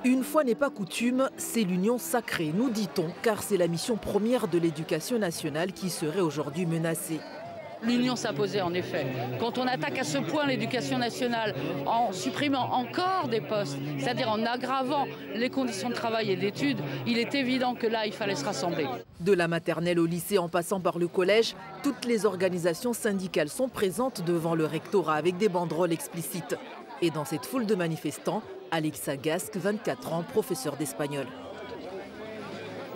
Une fois n'est pas coutume, c'est l'union sacrée, nous dit-on, car c'est la mission première de l'éducation nationale qui serait aujourd'hui menacée. L'union s'imposait en effet. Quand on attaque à ce point l'éducation nationale en supprimant encore des postes, c'est-à-dire en aggravant les conditions de travail et d'études, il est évident que là, il fallait se rassembler. De la maternelle au lycée en passant par le collège, toutes les organisations syndicales sont présentes devant le rectorat avec des banderoles explicites. Et dans cette foule de manifestants, Alexa Gasque, 24 ans, professeure d'espagnol.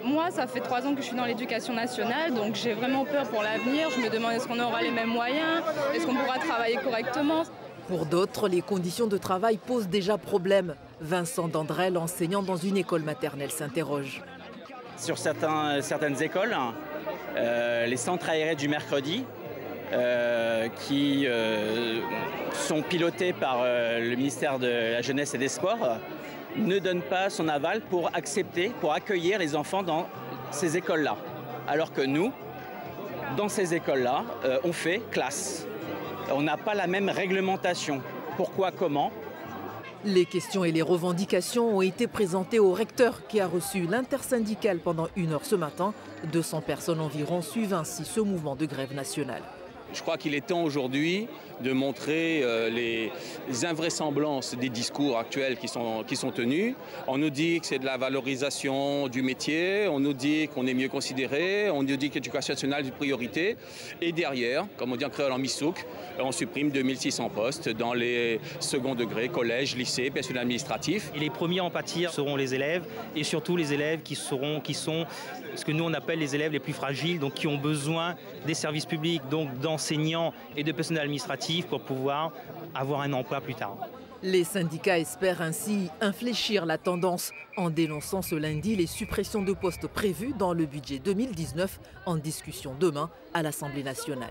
Moi, ça fait 3 ans que je suis dans l'éducation nationale, donc j'ai vraiment peur pour l'avenir. Je me demande est-ce qu'on aura les mêmes moyens, est-ce qu'on pourra travailler correctement. Pour d'autres, les conditions de travail posent déjà problème. Vincent Dandrel, enseignant dans une école maternelle, s'interroge. Sur certaines écoles, les centres aérés du mercredi, qui sont pilotés par le ministère de la Jeunesse et des Sports, ne donne pas son aval pour accueillir les enfants dans ces écoles-là. Alors que nous, dans ces écoles-là, on fait classe. On n'a pas la même réglementation. Pourquoi, comment ? Les questions et les revendications ont été présentées au recteur qui a reçu l'intersyndicale pendant 1 heure ce matin. 200 personnes environ suivent ainsi ce mouvement de grève nationale. Je crois qu'il est temps aujourd'hui de montrer les invraisemblances des discours actuels qui sont tenus. On nous dit que c'est de la valorisation du métier, on nous dit qu'on est mieux considéré, on nous dit que l'éducation nationale est une priorité. Et derrière, comme on dit en créole en missouk, on supprime 2600 postes dans les second degrés, collèges, lycées, personnel administratif. Et les premiers à en pâtir seront les élèves et surtout les élèves qui sont ce que nous on appelle les élèves les plus fragiles, donc qui ont besoin des services publics, donc d'enseignants et de personnel administratif pour pouvoir avoir un emploi plus tard. Les syndicats espèrent ainsi infléchir la tendance en dénonçant ce lundi les suppressions de postes prévues dans le budget 2019 en discussion demain à l'Assemblée nationale.